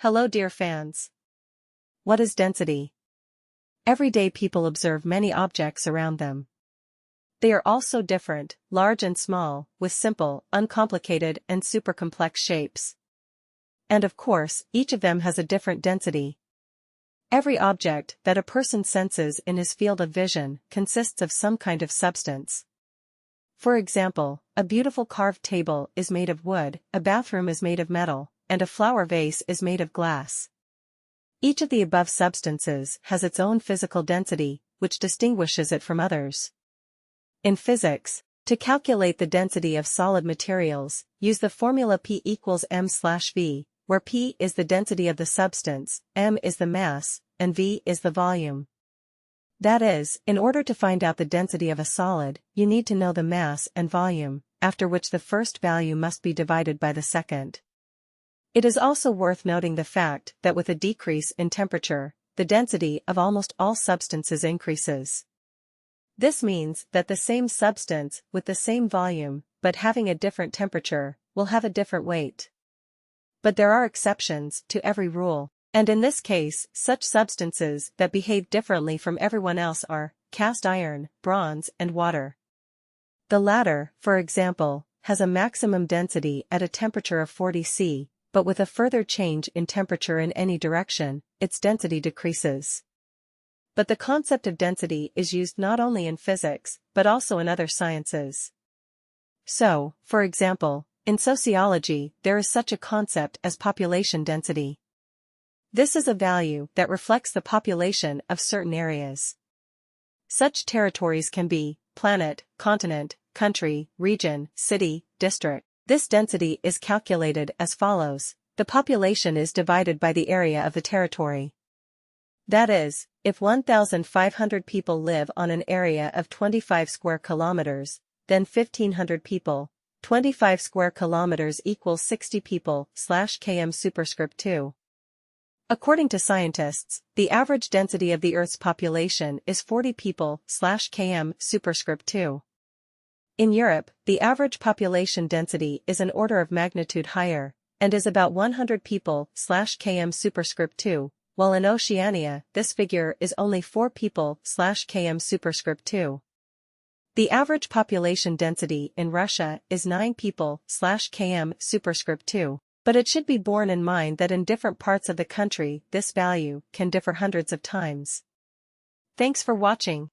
Hello dear fans. What is density? Every day people observe many objects around them. They are all so different, large and small, with simple, uncomplicated and super complex shapes. And of course, each of them has a different density. Every object that a person senses in his field of vision consists of some kind of substance. For example, a beautiful carved table is made of wood, a bathroom is made of metal, and a flower vase is made of glass. Each of the above substances has its own physical density, which distinguishes it from others. In physics, to calculate the density of solid materials, use the formula P equals m/v, where P is the density of the substance, m is the mass, and v is the volume. That is, in order to find out the density of a solid, you need to know the mass and volume, after which the first value must be divided by the second. It is also worth noting the fact that with a decrease in temperature, the density of almost all substances increases. This means that the same substance with the same volume, but having a different temperature, will have a different weight. But there are exceptions to every rule. And in this case, such substances that behave differently from everyone else are cast iron, bronze, and water. The latter, for example, has a maximum density at a temperature of 40 C, but with a further change in temperature in any direction, its density decreases. But the concept of density is used not only in physics, but also in other sciences. So, for example, in sociology, there is such a concept as population density. This is a value that reflects the population of certain areas. Such territories can be planet, continent, country, region, city, district. This density is calculated as follows. The population is divided by the area of the territory. That is, if 1,500 people live on an area of 25 square kilometers, then 1,500 people, 25 square kilometers equals 60 people/km superscript 2. According to scientists, the average density of the Earth's population is 40 people/km superscript 2. In Europe, the average population density is an order of magnitude higher, and is about 100 people/km superscript 2, while in Oceania, this figure is only 4 people/km superscript 2. The average population density in Russia is 9 people/km superscript 2. But it should be borne in mind that in different parts of the country this value can differ hundreds of times. Thanks for watching.